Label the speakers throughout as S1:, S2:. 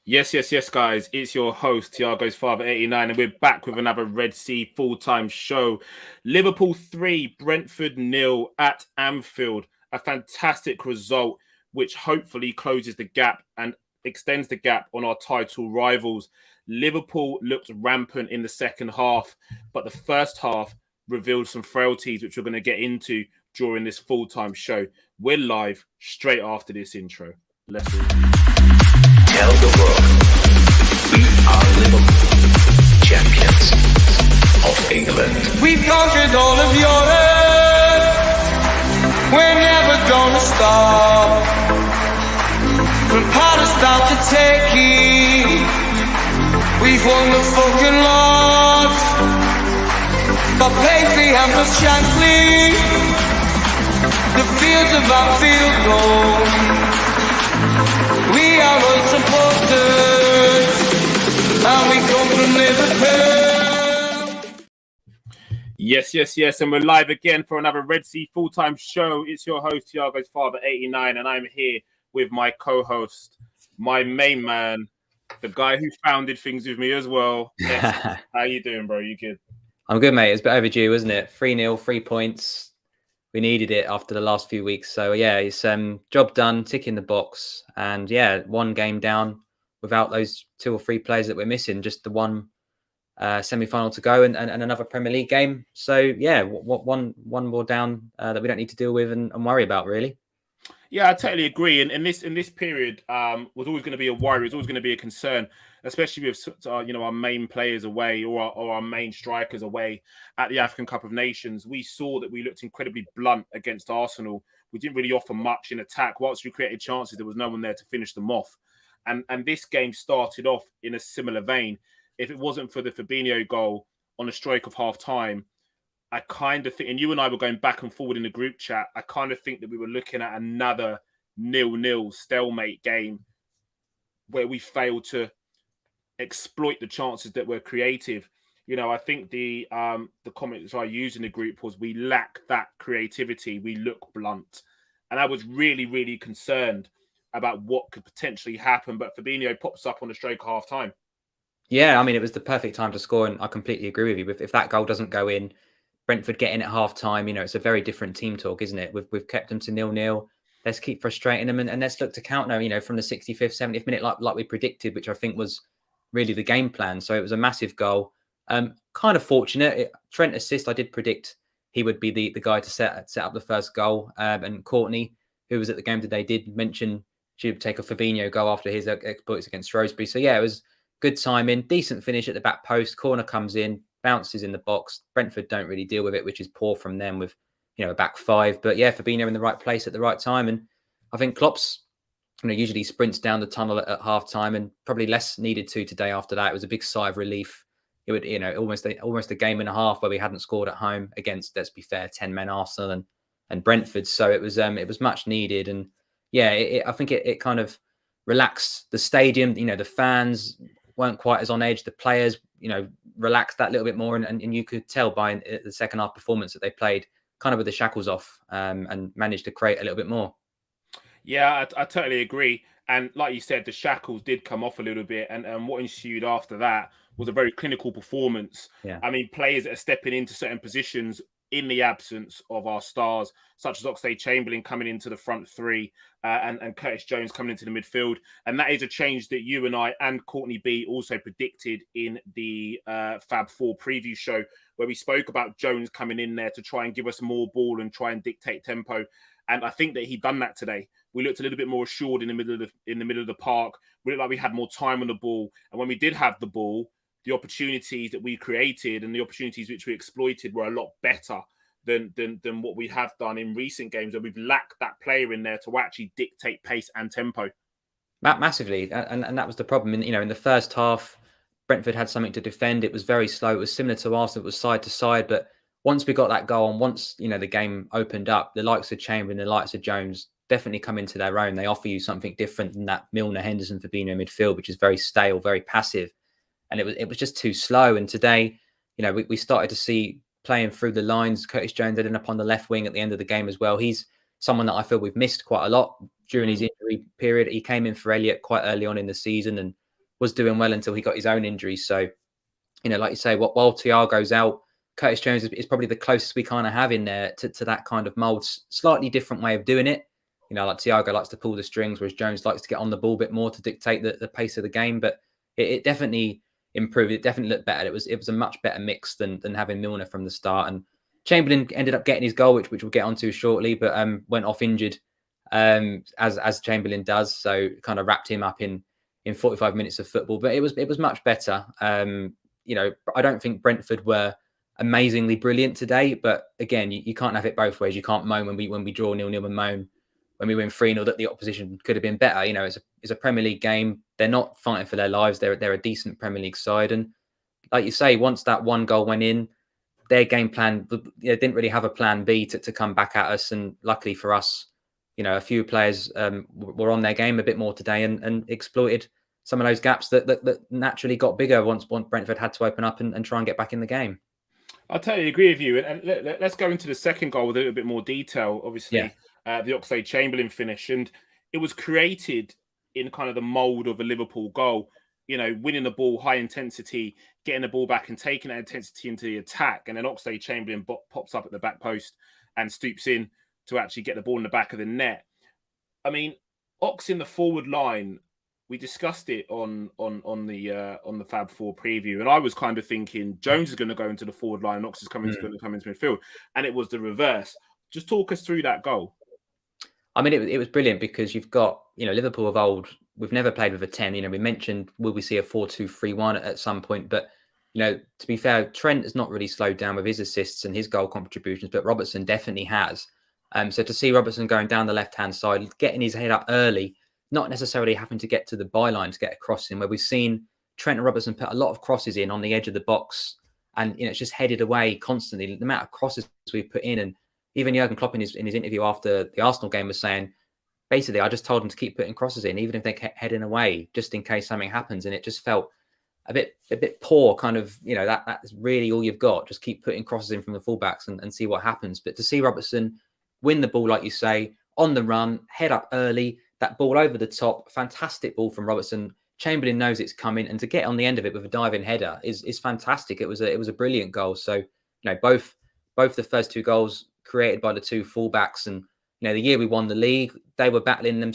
S1: Yes, guys. It's your host, Tiago's Father 89, and we're back with another Red Sea full-time show. Liverpool 3, Brentford 0 at Anfield. A fantastic result, which hopefully closes the gap and extends the gap on our title rivals. Liverpool looked rampant in the second half, but the first half revealed some frailties, which we're going to get into during this full-time show. We're live straight after this intro. Let's go.
S2: Tell the world we are Liverpool, champions of England.
S3: We've conquered all of Europe. We're never gonna stop. From Palestine to Turkey, we've won the fucking lot. Got Paisley and plus Shankly, the fields of Anfield gold. We are unsupported, and we come from Liverpool.
S1: Yes, and we're live again for another Red Sea full-time show. It's your host, Tiago's Father 89, and I'm here with my co-host, my main man, the guy who founded things with me as well. Yes. How you doing, bro? You good?
S4: I'm good, mate. It's a bit overdue, isn't it? 3-0, 3 points. We needed it after the last few weeks. So, yeah, it's job done, tick in the box. And, yeah, one game down without those 2 or 3 players that we're missing. Just the one semi-final to go and another Premier League game. So, yeah, one more down that we don't need to deal with and worry about, really.
S1: Yeah, I totally agree. And in this period was always going to be a worry. It was always going to be a concern, especially with our main players away or our main strikers away at the African Cup of Nations. We saw that we looked incredibly blunt against Arsenal. We didn't really offer much in attack. Whilst we created chances, there was no one there to finish them off. And this game started off in a similar vein. If it wasn't for the Fabinho goal on a stroke of half time, I kind of think, and you and I were going back and forward in the group chat, I kind of think that we were looking at another 0-0 stalemate game where we failed to exploit the chances that were creative. You know, I think the comment that I used in the group was we lack that creativity. We look blunt. And I was really, really concerned about what could potentially happen. But Fabinho pops up on the stroke of half time.
S4: Yeah, I mean, it was the perfect time to score. And I completely agree with you. If that goal doesn't go in, Brentford getting at half time, it's a very different team talk, isn't it? We've kept them to 0-0. Let's keep frustrating them and let's look to counter, from the 65th, 70th minute, like we predicted, which I think was really the game plan. So it was a massive goal. Kind of fortunate. Trent assist, I did predict he would be the guy to set up the first goal. And Courtney, who was at the game today, did mention she would take a Fabinho goal after his exploits against Shrewsbury. So yeah, it was good timing, decent finish at the back post. Corner comes in, bounces in the box. Brentford don't really deal with it, which is poor from them with, a back five. But yeah, Fabinho in the right place at the right time. And I think Klopp's, usually sprints down the tunnel at half time and probably less needed to today after that. It was a big sigh of relief. It would, almost a game and a half where we hadn't scored at home against, let's be fair, 10 men Arsenal and Brentford. So it was much needed. And yeah, I think it kind of relaxed the stadium. The fans weren't quite as on edge. The players, relaxed that little bit more. And you could tell by the second half performance that they played kind of with the shackles off and managed to create a little bit more.
S1: Yeah, I totally agree. And like you said, the shackles did come off a little bit. And what ensued after that was a very clinical performance.
S4: Yeah.
S1: I mean, players that are stepping into certain positions in the absence of our stars, such as Oxlade-Chamberlain coming into the front three and Curtis Jones coming into the midfield. And that is a change that you and I and Courtney B also predicted in the Fab 4 preview show, where we spoke about Jones coming in there to try and give us more ball and try and dictate tempo. And I think that he'd done that today. We looked a little bit more assured in the middle of the park. We looked like we had more time on the ball. And when we did have the ball, the opportunities that we created and the opportunities which we exploited were a lot better than what we have done in recent games, where we've lacked that player in there to actually dictate pace and tempo.
S4: Massively, and that was the problem. In the first half, Brentford had something to defend. It was very slow. It was similar to Arsenal. It was side to side. But once we got that goal and once the game opened up, the likes of Chamberlain, the likes of Jones definitely come into their own. They offer you something different than that Milner, Henderson, Fabinho midfield, which is very stale, very passive. And it was just too slow. And today, we started to see playing through the lines. Curtis Jones ended up on the left wing at the end of the game as well. He's someone that I feel we've missed quite a lot during his injury period. He came in for Elliott quite early on in the season and was doing well until he got his own injury. So, like you say, while Thiago's out, Curtis Jones is probably the closest we kind of have in there to that kind of mould. Slightly different way of doing it. Like Thiago likes to pull the strings, whereas Jones likes to get on the ball a bit more to dictate the pace of the game. But it definitely improved. It definitely looked better. It was a much better mix than having Milner from the start. And Chamberlain ended up getting his goal, which we'll get onto shortly, but went off injured, as Chamberlain does. So kind of wrapped him up in 45 minutes of football. But it was much better. I don't think Brentford were amazingly brilliant today, but again, you can't have it both ways. You can't moan when we draw 0-0 and moan when we win 3-0 that the opposition could have been better. It's a Premier League game. They're not fighting for their lives. They're a decent Premier League side, and like you say, once that one goal went in, their game plan didn't really have a plan B to come back at us. And luckily for us, a few players were on their game a bit more today and exploited some of those gaps that naturally got bigger once Brentford had to open up and try and get back in the game.
S1: I totally agree with you. And let's go into the second goal with a little bit more detail. Obviously, the Oxlade-Chamberlain finish. And it was created in kind of the mould of a Liverpool goal. Winning the ball, high intensity, getting the ball back and taking that intensity into the attack. And then Oxlade-Chamberlain pops up at the back post and stoops in to actually get the ball in the back of the net. I mean, Ox in the forward line, we discussed it on the Fab 4 preview, and I was kind of thinking Jones is going to go into the forward line, Ox is going to come into midfield, and it was the reverse. Just talk us through that goal.
S4: I mean, it was brilliant because you've got, Liverpool of old, we've never played with a 10. We mentioned, will we see a 4-2-3-1 at some point? But, to be fair, Trent has not really slowed down with his assists and his goal contributions, but Robertson definitely has. So to see Robertson going down the left-hand side, getting his head up early, not necessarily having to get to the byline to get a cross in, where we've seen Trent and Robertson put a lot of crosses in on the edge of the box, and it's just headed away constantly. The amount of crosses we've put in, and even Jurgen Klopp in his interview after the Arsenal game was saying, basically, I just told them to keep putting crosses in, even if they kept heading away, just in case something happens. And it just felt a bit poor, kind of, that's really all you've got. Just keep putting crosses in from the fullbacks and see what happens. But to see Robertson win the ball, like you say, on the run, head up early, that ball over the top, fantastic ball from Robertson. Chamberlain knows it's coming, and to get on the end of it with a diving header is fantastic. It was a brilliant goal. So, both the first two goals created by the two fullbacks, and the year we won the league, they were battling them,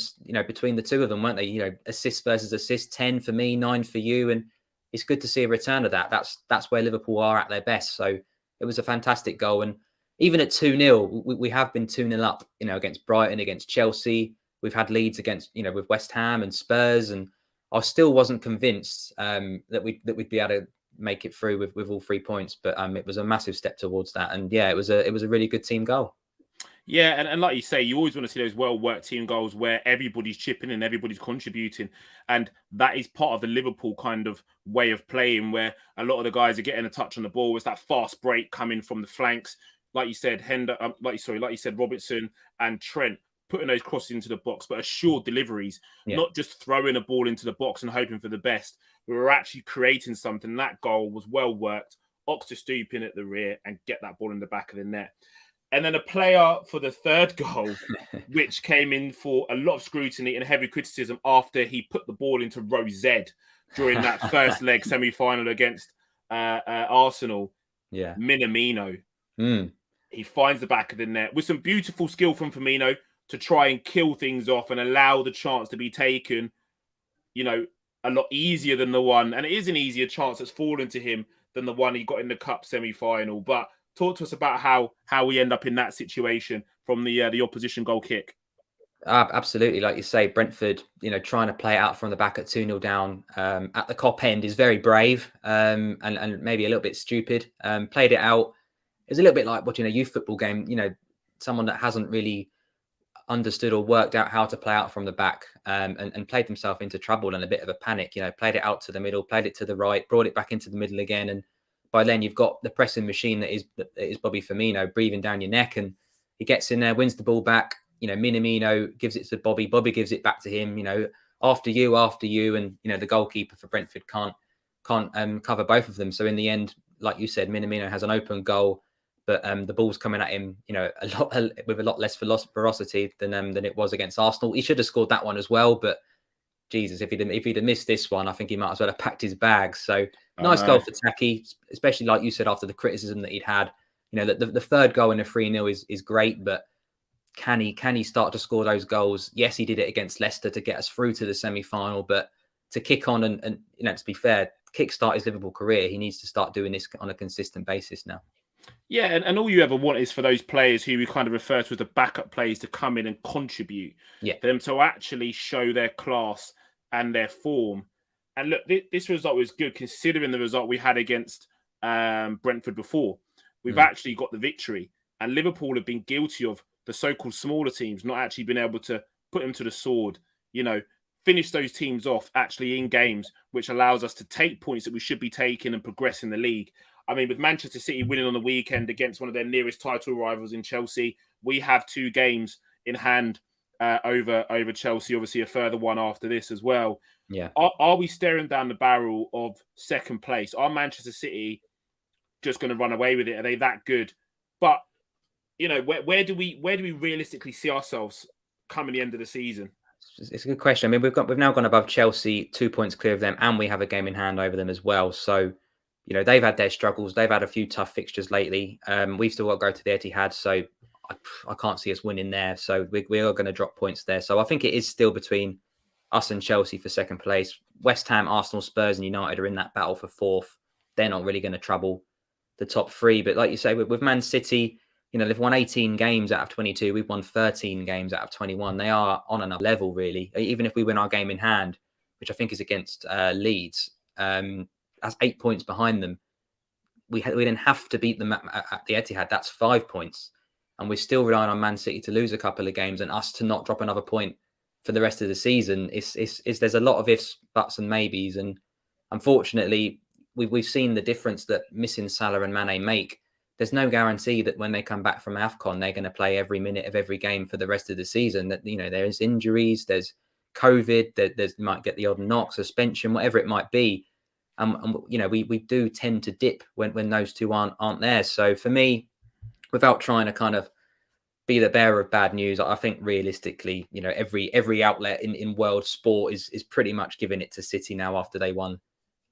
S4: between the two of them, weren't they? Assist versus assist, 10 for me, 9 for you, and it's good to see a return of that. That's where Liverpool are at their best. So it was a fantastic goal, and even at 2-0, we have been 2-0 up, against Brighton, against Chelsea. We've had leads against, with West Ham and Spurs, and I still wasn't convinced that we'd be able to make it through with all 3 points. But it was a massive step towards that, and it was a really good team goal.
S1: Yeah, and like you say, you always want to see those well-worked team goals where everybody's chipping in, everybody's contributing. And that is part of the Liverpool kind of way of playing, where a lot of the guys are getting a touch on the ball. It's that fast break coming from the flanks. Like you said, Robertson and Trent putting those crosses into the box, but assured deliveries, not just throwing a ball into the box and hoping for the best. We were actually creating something. That goal was well-worked. Ox to stoop in at the rear and get that ball in the back of the net. And then a player for the third goal, which came in for a lot of scrutiny and heavy criticism after he put the ball into row Z during that first leg semi-final against Arsenal.
S4: Yeah,
S1: Minamino. He finds the back of the net with some beautiful skill from Firmino to try and kill things off and allow the chance to be taken, a lot easier than the one. And it is an easier chance that's fallen to him than the one he got in the cup semi-final. But talk to us about how we end up in that situation from the opposition goal kick.
S4: Absolutely. Like you say, Brentford, trying to play it out from the back at 2-0 down at the Kop end is very brave and maybe a little bit stupid. Played it out. It's a little bit like watching a youth football game, someone that hasn't really understood or worked out how to play out from the back and played themselves into trouble and a bit of a panic, played it out to the middle, played it to the right, brought it back into the middle again. And by then you've got the pressing machine that is Bobby Firmino breathing down your neck, and he gets in there, wins the ball back. Minamino gives it to Bobby. Bobby gives it back to him, after you. And, the goalkeeper for Brentford can't cover both of them. So in the end, like you said, Minamino has an open goal, but the ball's coming at him, with a lot less velocity than it was against Arsenal. He should have scored that one as well, but Jesus, if he'd have missed this one, I think he might as well have packed his bags. So
S1: I
S4: nice
S1: know.
S4: goal for Taki, especially like you said, after the criticism that he'd had. You know, the third goal in the 3-0 is great, but can he start to score those goals? Yes, he did it against Leicester to get us through to the semi-final, but to kick on and you know, to be fair, kickstart his Liverpool career, he needs to start doing this on a consistent basis now.
S1: Yeah, and all you ever want is for those players who we kind of refer to as the backup players to come in and contribute.
S4: Yeah.
S1: For them to actually show their class and their form. And look, this result was good considering the result we had against Brentford before. We've actually got the victory. And Liverpool have been guilty of the so-called smaller teams not actually being able to put them to the sword, you know, finish those teams off actually in games, which allows us to take points that we should be taking and progress in the league. I mean, with Manchester City winning on the weekend against one of their nearest title rivals in Chelsea, we have 2 games in hand over Chelsea, obviously a further one after this as well.
S4: Yeah.
S1: Are we staring down the barrel of second place? Are Manchester City just going to run away with it? Are they that good? But, you know, where do we realistically see ourselves coming the end of the season?
S4: It's a good question. I mean, we've now gone above Chelsea, 2 points clear of them, and we have a game in hand over them as well. So, you know, they've had their struggles. They've had a few tough fixtures lately. We've still got to go to the Etihad, so I can't see us winning there. So we are going to drop points there. So I think it is still between us and Chelsea for second place. West Ham, Arsenal, Spurs, and United are in that battle for fourth. They're not really going to trouble the top 3. But like you say, with Man City, you know, they've won 18 games out of 22. We've won 13 games out of 21. They are on another level, really. Even if we win our game in hand, which I think is against Leeds, that's 8 points behind them. We didn't have to beat them at the Etihad. That's 5 points. And we're still relying on Man City to lose a couple of games and us to not drop another point for the rest of the season. There's a lot of ifs, buts and maybes. And unfortunately, we've seen the difference that missing Salah and Mane make. There's no guarantee that when they come back from AFCON, they're going to play every minute of every game for the rest of the season. That, you know, there's injuries, there's COVID, there's might get the odd knock, suspension, whatever it might be. And you know, we do tend to dip when those two aren't there. So for me, without trying to kind of be the bearer of bad news, I think realistically, you know, every outlet in world sport is pretty much giving it to City now after they won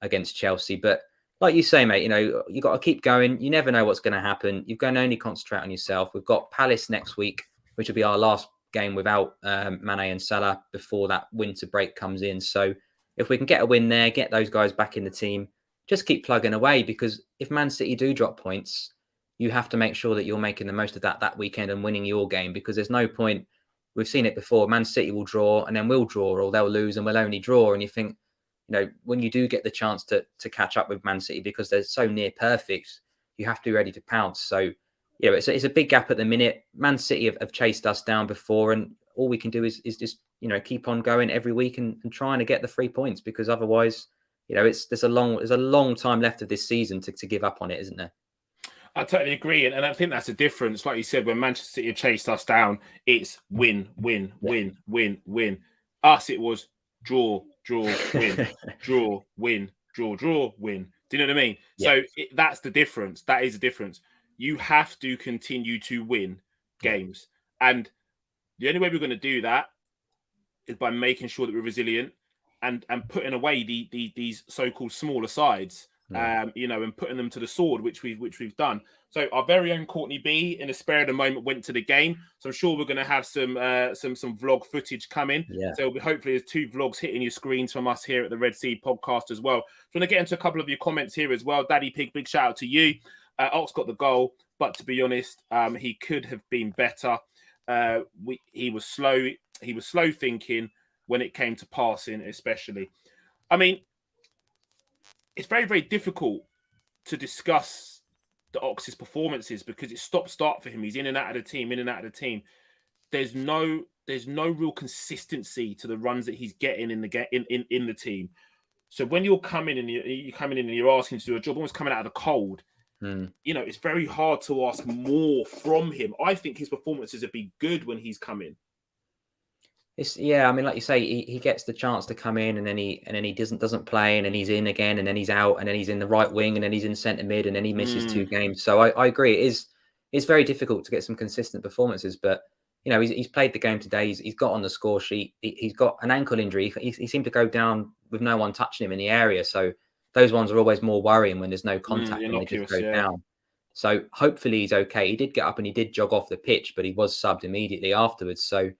S4: against Chelsea. But like you say, mate, you know, you got to keep going. You never know what's going to happen. You can only concentrate on yourself. We've got Palace next week, which will be our last game without Mane and Salah before that winter break comes in. So if we can get a win there, get those guys back in the team, just keep plugging away, because if Man City do drop points, you have to make sure that you're making the most of that weekend and winning your game, because there's no point. We've seen it before. Man City will draw and then we'll draw, or they'll lose and we'll only draw. And you think, you know, when you do get the chance to catch up with Man City, because they're so near perfect, you have to be ready to pounce. So, you know, it's a big gap at the minute. Man City have chased us down before, and all we can do is just, you know, keep on going every week and trying to get the 3 points, because otherwise, you know, there's a long time left of this season to give up on it, isn't there?
S1: I totally agree. And I think that's the difference. Like you said, when Manchester City have chased us down, it's win, win, win, win, win. Us, it was draw, win, draw, win, draw, win. Do you know what I mean? Yeah. So that's the difference. That is the difference. You have to continue to win games. And the only way we're going to do that is by making sure that we're resilient and putting away these so-called smaller sides. You know, and putting them to the sword, which we've done. So our very own Courtney B, in the spare of the moment, went to the game. So I'm sure we're going to have some vlog footage coming. Yeah. So hopefully there's 2 vlogs hitting your screens from us here at the Red Sea Podcast as well. So I'm going to get into a couple of your comments here as well. Daddy Pig, big shout out to you. Ox got the goal, but to be honest, he could have been better. He was slow. He was slow thinking when it came to passing, especially. I mean, it's very, very difficult to discuss the Ox's performances because it's stop-start for him. He's in and out of the team, There's no real consistency to the runs that he's getting in the team. So when you're coming in and you're asking to do a job, almost coming out of the cold, you know, it's very hard to ask more from him. I think his performances have been good when he's come in.
S4: I mean, like you say, he gets the chance to come in and then he doesn't play, and then he's in again, and then he's out, and then he's in the right wing, and then he's in centre mid, and then he misses 2 games. So I agree, it's very difficult to get some consistent performances. But you know, he's played the game today. He's got on the score sheet. He's got an ankle injury. He seemed to go down with no one touching him in the area. So those ones are always more worrying when there's no contact and they just
S1: Innocuous,
S4: go
S1: yeah.
S4: down. So hopefully he's okay. He did get up and he did jog off the pitch, but he was subbed immediately afterwards. So,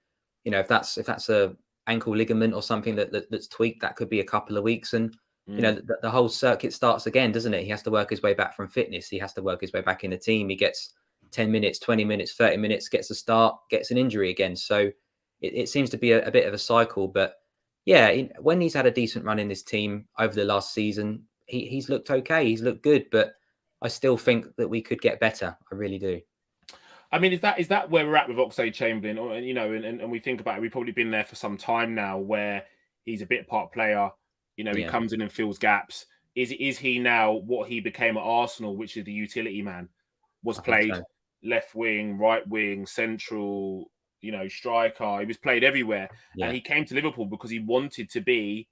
S4: you know, if that's a ankle ligament or something that's tweaked, that could be a couple of weeks. And, you know, the whole circuit starts again, doesn't it? He has to work his way back from fitness. He has to work his way back in the team. He gets 10 minutes, 20 minutes, 30 minutes, gets a start, gets an injury again. So it seems to be a bit of a cycle. But yeah, when he's had a decent run in this team over the last season, he's looked okay. He's looked good, but I still think that we could get better. I really do.
S1: I mean, is that where we're at with Oxlade-Chamberlain? Or, you know, and we think about it, we've probably been there for some time now where he's a bit part player. You know, he comes in and fills gaps. Is he now what he became at Arsenal, which is the utility man? Was played left wing, right wing, central, you know, striker. He was played everywhere. Yeah. And he came to Liverpool because he wanted to be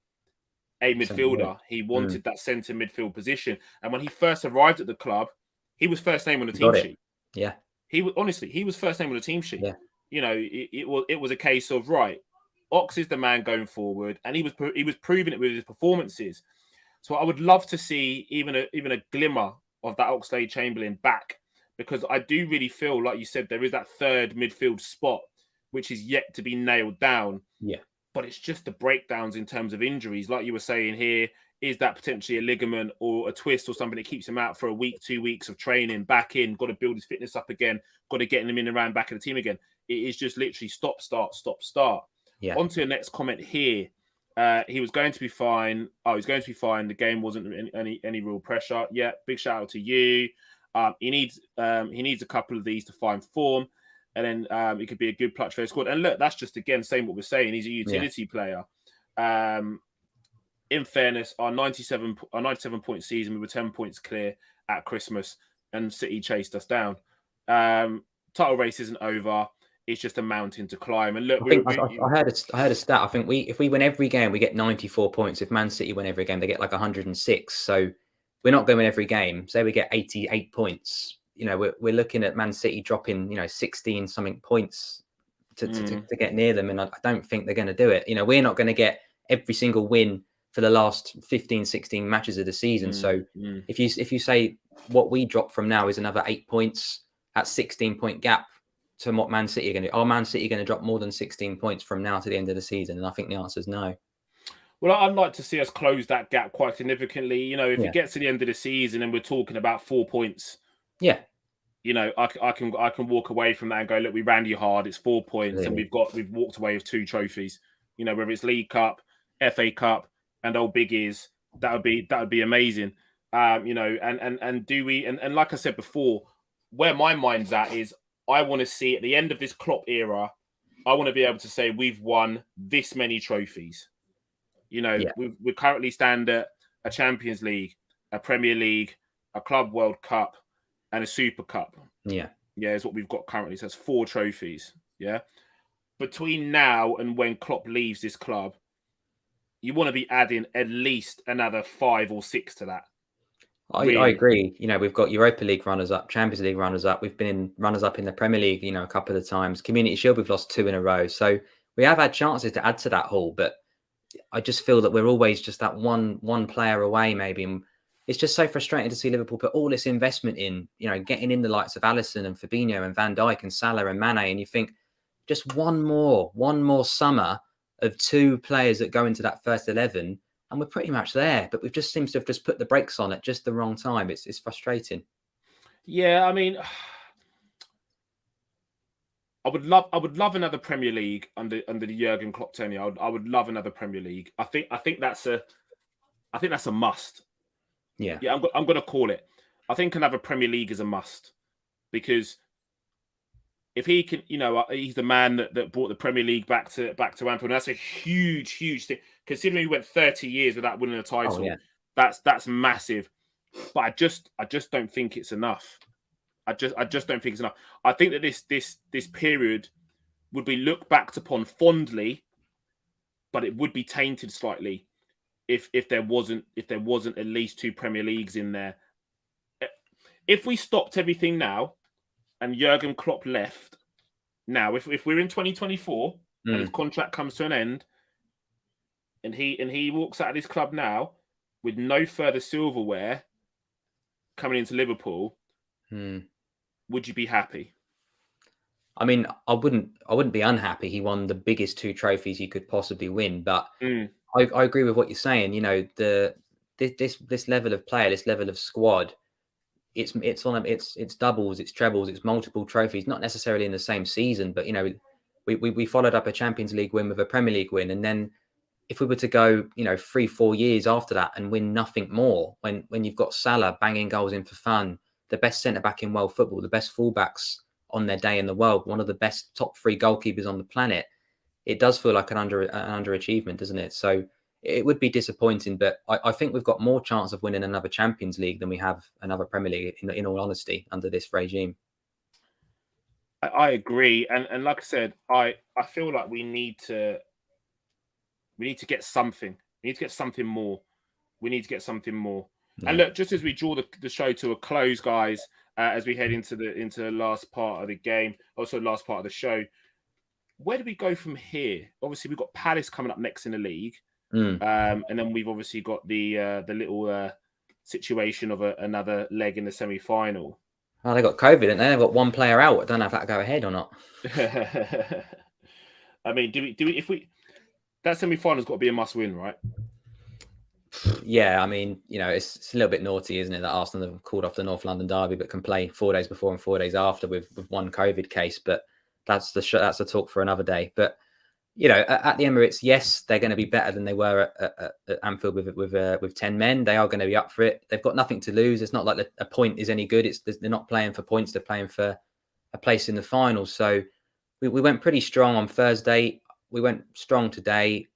S1: a midfielder. He wanted that centre midfield position. And when he first arrived at the club, he was first name on the team sheet.
S4: Yeah.
S1: He was first name on the team sheet.
S4: Yeah.
S1: You know, it was a case of, right, Ox is the man going forward, and he was proving it with his performances. So I would love to see even a glimmer of that Oxlade-Chamberlain back, because I do really feel, like you said, there is that third midfield spot which is yet to be nailed down.
S4: Yeah.
S1: But it's just the breakdowns in terms of injuries. Like you were saying here, is that potentially a ligament or a twist or something that keeps him out for a week, 2 weeks of training, back in, got to build his fitness up again, got to get him in and around back of the team again. It is just literally stop, start, stop, start.
S4: Yeah.
S1: On to the next comment here. He was going to be fine. Oh, he's going to be fine. The game wasn't any real pressure. Yeah, big shout out to you. He needs a couple of these to find form, and then it could be a good clutch for his squad. And look, that's just again saying what we're saying. He's a utility player. In fairness, our 97 point season, we were 10 points clear at Christmas, and City chased us down. Title race isn't over. It's just a mountain to climb. And look,
S4: I heard a stat. I think if we win every game, we get 94 points. If Man City win every game, they get like 106. So we're not going to win every game. Say we get 88 points. You know, we're looking at Man City dropping, 16 something points to get near them, and I don't think they're going to do it. You know, we're not going to get every single win for the last 15, 16 matches of the season. So if you say what we drop from now is another 8 points, at 16-point gap to what Man City are going to do. Are Man City going to drop more than 16 points from now to the end of the season? And I think the answer is no.
S1: Well, I'd like to see us close that gap quite significantly. You know, if it gets to the end of the season and we're talking about 4 points, you know, I can walk away from that and go, look, we ran you hard. It's 4 points, and we've walked away with 2 trophies. You know, whether it's League Cup, FA Cup, and old big ears, that would be amazing. You know, and do we? And like I said before, where my mind's at is, I want to see at the end of this Klopp era, I want to be able to say we've won this many trophies. You know, we currently stand at a Champions League, a Premier League, a Club World Cup, and a Super Cup. Yeah, is what we've got currently. So that's 4 trophies. Yeah. Between now and when Klopp leaves this club, you want to be adding at least another 5 or 6 to that.
S4: I agree. You know, we've got Europa League runners-up, Champions League runners-up. We've been in runners-up in the Premier League, a couple of times. Community Shield, we've lost 2 in a row. So we have had chances to add to that haul, but I just feel that we're always just that one player away, maybe. And it's just so frustrating to see Liverpool put all this investment in, getting in the likes of Alisson and Fabinho and Van Dijk and Salah and Mane. And you think just one more summer of 2 players that go into that first 11, and we're pretty much there, but we've just seems to have just put the brakes on at just the wrong time. It's frustrating. Yeah,
S1: I mean, I would love another Premier League under the Jurgen Klopp tenure. I would love another Premier League. I think that's a must.
S4: Yeah,
S1: I'm going to call it. I think another Premier League is a must, because if he can, he's the man that brought the Premier League back to Anfield. And that's a huge thing. Considering he went 30 years without winning a title, that's massive. But I just don't think it's enough. I just don't think it's enough. I think that this period would be looked back upon fondly, but it would be tainted slightly if there wasn't at least 2 Premier Leagues in there. If we stopped everything now and Jurgen Klopp left, Now, if we're in 2024 and his contract comes to an end, and he walks out of this club now with no further silverware coming into Liverpool, would you be happy?
S4: I mean, I wouldn't be unhappy. He won the biggest 2 trophies he could possibly win, but I agree with what you're saying. You know, this level of player, this level of squad, it's doubles, it's trebles, it's multiple trophies, not necessarily in the same season, but you know, we followed up a Champions League win with a Premier League win, and then if we were to go, 3-4 years after that and win nothing more, when you've got Salah banging goals in for fun, the best centre back in world football, the best fullbacks on their day in the world, one of the best top 3 goalkeepers on the planet, it does feel like an underachievement, doesn't it? So it would be disappointing, but I think we've got more chance of winning another Champions League than we have another Premier League, in all honesty, under this regime.
S1: I agree, and like I said, I feel like we need to get something. We need to get something more. Yeah. And look, just as we draw the show to a close, guys, as we head into the last part of the game, also last part of the show, where do we go from here? Obviously, we've got Palace coming up next in the league, and then we've obviously got the little situation of another leg in the semi-final.
S4: Oh, they got COVID, didn't they? They've got one player out. I don't know if that'll go ahead or not.
S1: I mean, do we that semi-final's got to be a must-win, right?
S4: Yeah, I mean, it's a little bit naughty, isn't it, that Arsenal have called off the North London derby, but can play 4 days before and 4 days after with one COVID case. But that's the talk for another day. But at the Emirates, yes, they're going to be better than they were at Anfield with 10 men. They are going to be up for it. They've got nothing to lose. It's not like a point is any good. They're not playing for points. They're playing for a place in the final. So we went pretty strong on Thursday. We went strong today,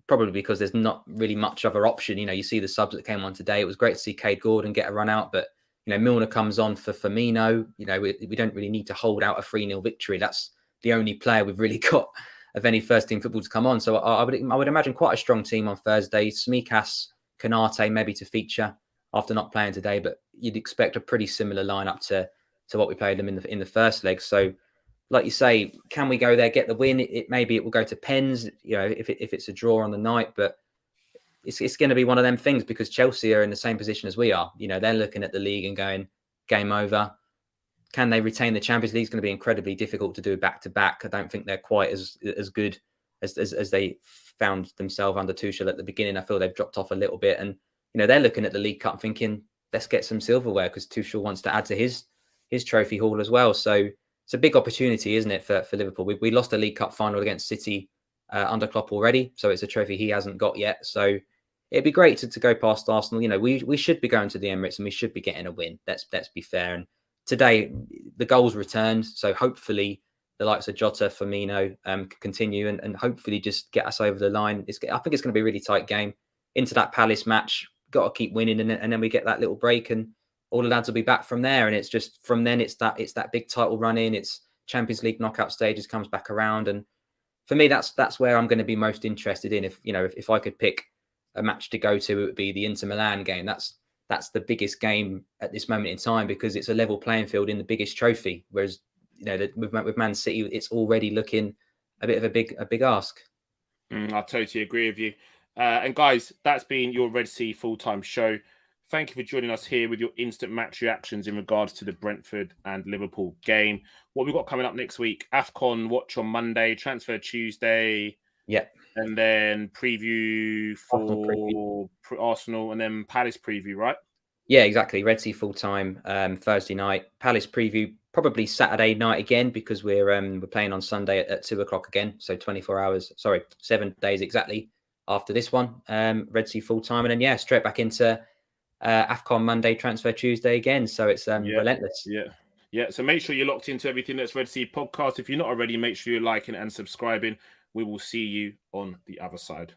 S4: probably because there's not really much other option. You see the subs that came on today. It was great to see Cade Gordon get a run out, but Milner comes on for Firmino. We don't really need to hold out a 3-0 victory. That's the only player we've really got of any first team football to come on. So I would imagine quite a strong team on Thursday. Tsimikas, Konate maybe to feature after not playing today, but you'd expect a pretty similar lineup to what we played them in the first leg. So, like you say, can we go there, get the win? Maybe it will go to pens, if it's a draw on the night, but it's going to be one of them things because Chelsea are in the same position as we are. They're looking at the league and going, game over. Can they retain the Champions League? It's going to be incredibly difficult to do back to back. I don't think they're quite as good as they found themselves under Tuchel at the beginning. I feel they've dropped off a little bit, and they're looking at the League Cup thinking, let's get some silverware because Tuchel wants to add to his trophy haul as well. So it's a big opportunity, isn't it, for Liverpool? We lost a League Cup final against City under Klopp already, so it's a trophy he hasn't got yet. So it'd be great to go past Arsenal. We should be going to the Emirates and we should be getting a win. Let's be fair. And today, the goals returned, so hopefully the likes of Jota, Firmino can continue and hopefully just get us over the line. I think it's going to be a really tight game. Into that Palace match, got to keep winning, and then we get that little break and all the lads will be back from there. And it's just from then it's that big title run in. It's Champions League knockout stages comes back around, and for me that's where I'm going to be most interested in. If I could pick a match to go to, it would be the Inter Milan game. That's the biggest game at this moment in time because it's a level playing field in the biggest trophy. Whereas, with Man City, it's already looking a bit of a big ask.
S1: I totally agree with you. And guys, that's been your Red Sea full-time show. Thank you for joining us here with your instant match reactions in regards to the Brentford and Liverpool game. What we've got coming up next week, AFCON watch on Monday, Transfer Tuesday.
S4: Yeah.
S1: And then preview for Arsenal and then Palace preview, right?
S4: Yeah, exactly. Red Sea full time Thursday night. Palace preview probably Saturday night again because we're playing on Sunday at 2:00 again. So 7 days exactly after this one. Red Sea full time, and then straight back into AFCON Monday, Transfer Tuesday again. So it's relentless.
S1: Yeah. So make sure you're locked into everything that's Red Sea podcast. If you're not already, make sure you're liking and subscribing. We will see you on the other side.